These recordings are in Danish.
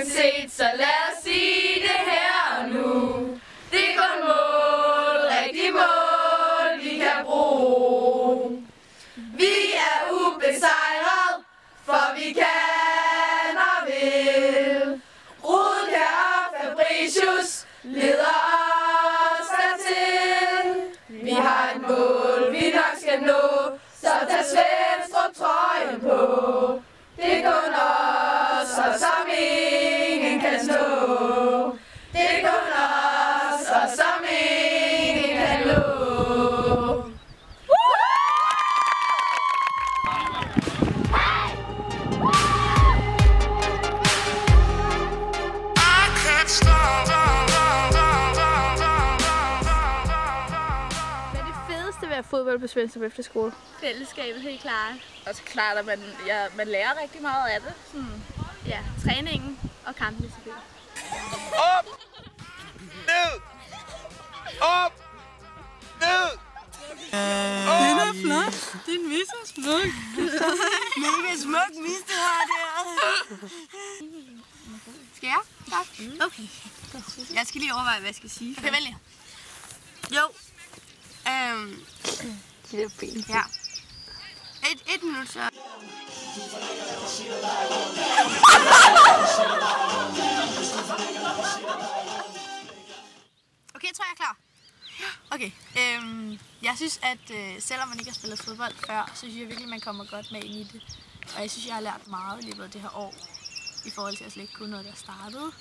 set, så lad os sige det her og nu. Det er kun mål, rigtig mål, vi kan bruge. Vi er ubesejret, for vi kan og vil. Rudkjær og Fabricius leder os dertil. Vi har et mål, vi nok skal nå, så tag Svenstrup trøjen på. Det er kun os, og som ingen kan slå. Det er kun os, og som ingen kan nå. Fodbold på Svenstrup Efterskole. Fællesskabet, helt klart. Og så klart, at man lærer rigtig meget af det. Sådan, ja, træningen og kampene selvfølgelig. Op! Ned! Op! Ned! Den er flot. Din mis er smuk. Mega smuk mis, du har der. Skal jeg? Tak. Okay. Jeg skal lige overveje, hvad jeg skal sige. Okay, vælg. Jo. Det er fint. Ja. Et minut, så. Okay, jeg tror, jeg er klar. Okay. Jeg synes, at selvom man ikke har spillet fodbold før, så synes jeg virkelig, at man kommer godt med ind i det. Og jeg synes, jeg har lært meget i løbet af det her år, i forhold til at slet ikke kunne noget, der startede.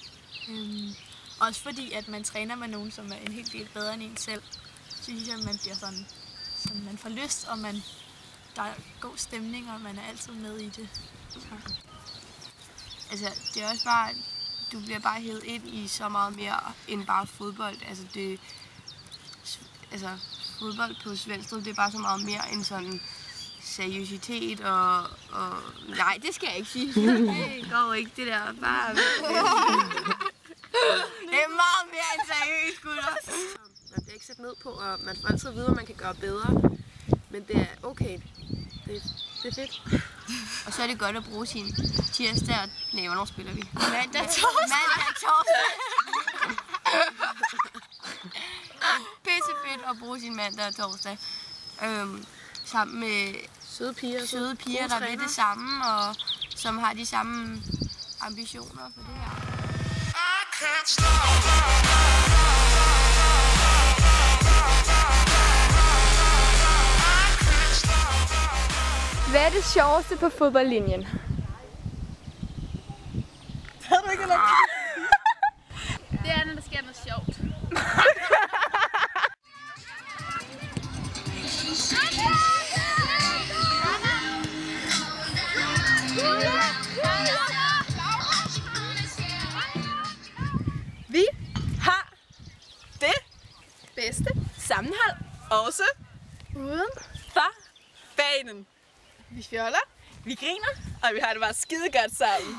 Også fordi, at man træner med nogen, som er en helt del bedre end en selv. Så synes jeg, at man bliver sådan man får lyst, og der er god stemning, og man er altid med i det. Så. Altså, det er også bare, du bliver bare hævet ind i så meget mere end bare fodbold. Altså, fodbold på Svenstrup, det er bare så meget mere end sådan seriøsitet og nej, det skal jeg ikke sige. Det går ikke, det der. Bare det er meget mere end seriøst, gutter. Man bliver ikke sat ned på, og man får altid at vide, at man kan gøre bedre. Men det er okay. Det er fedt. Og så er det godt at bruge sin tirsdag og... Nej, hvornår spiller vi? Mandag, torsdag. Pisse fedt at bruge sin mandag og torsdag. Sammen med søde piger der vil det samme, og som har de samme ambitioner for det her. Hvad er det sjoveste på fodboldlinjen? Havde du ikke lagt Det er, når der sker noget sjovt. Vi har det Bedste? sammenhold også Uden? for banen. Vi fjoller. Vi griner, og vi har det bare skide godt sammen.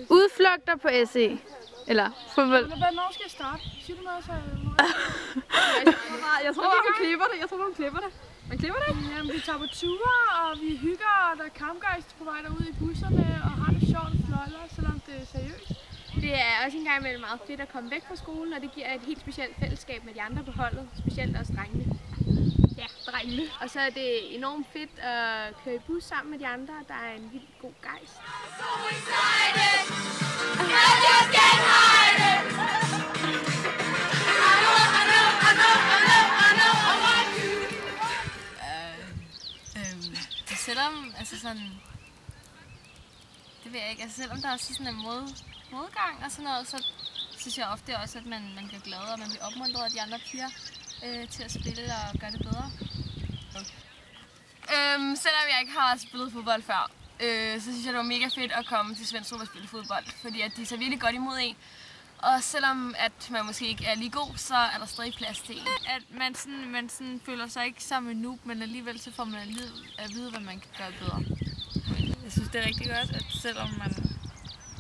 Udflugter på SE. Eller fodbold. Hvornår skal jeg starte? Siger du noget, så... Jeg tror, man klipper det. Man klipper det? Jamen, vi tager på ture, og vi hygger, og der er kampgejst på vej derud i busserne, og har det sjovt og floller, selvom det er seriøst. Det er også en gang imellem meget fedt at komme væk fra skolen, og det giver et helt specielt fællesskab med de andre på holdet, specielt også drengene. Ja, drengene. Og så er det enormt fedt at køre i bus sammen med de andre, der er en vildt god gejst. selvom, altså sådan, det ved jeg ikke, altså selvom der er sådan en modgang og sådan noget, så synes jeg ofte også, at man bliver glad, og man bliver opmuntret af de andre piger til at spille og gøre det bedre. Selvom jeg ikke har spillet fodbold før, så synes jeg, det var mega fedt at komme til Svenstrup og spille fodbold, fordi at de tager virkelig godt imod en. Og selvom at man måske ikke er lige god, så er der stadig plads til en. At man sådan føler sig ikke som en noob, men alligevel så får man at vide, hvad man kan gøre bedre. Jeg synes, det er rigtig godt, at selvom man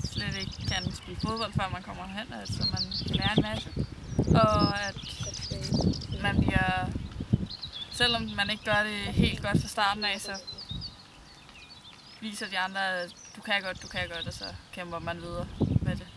slet ikke kan spille fodbold, før man kommer hen, så man kan lære en masse. Og at man bliver, selvom man ikke gør det helt godt fra starten af, så viser de andre, at du kan godt, og så kæmper man videre med det.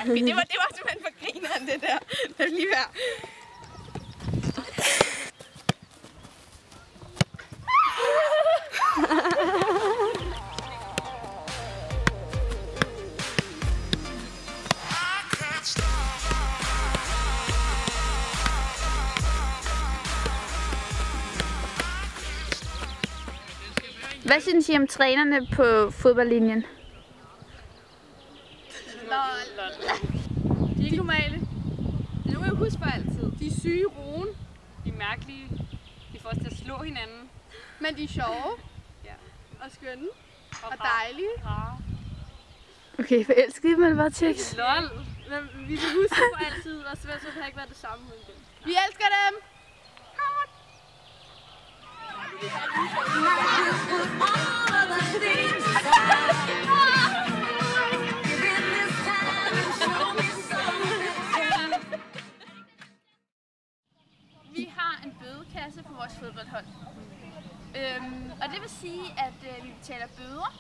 Det var simpelthen for grineren, det der. Det er lige værd. Hvad synes I om trænerne på fodboldlinjen? De er ikke normale. Det er jo huske for altid. De er syge i roen. De er mærkelige. De får os til at slå hinanden. Men de er sjove. Ja. Og skønne. Og dejlige. Okay, forelskede I mig bare tekst? Lol. Men vi skal huske for altid, og Svendstrup har ikke været det samme med dem. Vi elsker dem! Vi har en bødekasse på vores fodboldhold. Og det vil sige, at vi betaler bøder,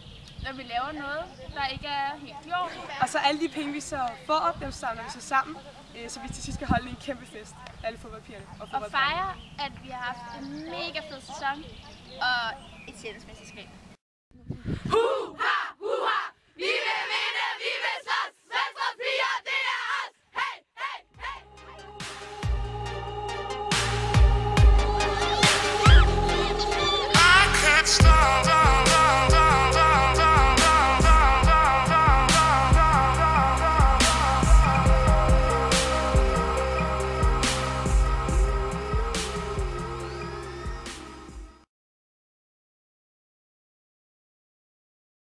når vi laver noget, der ikke er helt i orden. Og så alle de penge, vi så får, dem samler vi så sammen, så vi til sidst skal holde en kæmpe fest. Alle fodboldpigerne og Og fejre, at vi har haft en mega fed sæson og et sjældensmesterskab. Huha!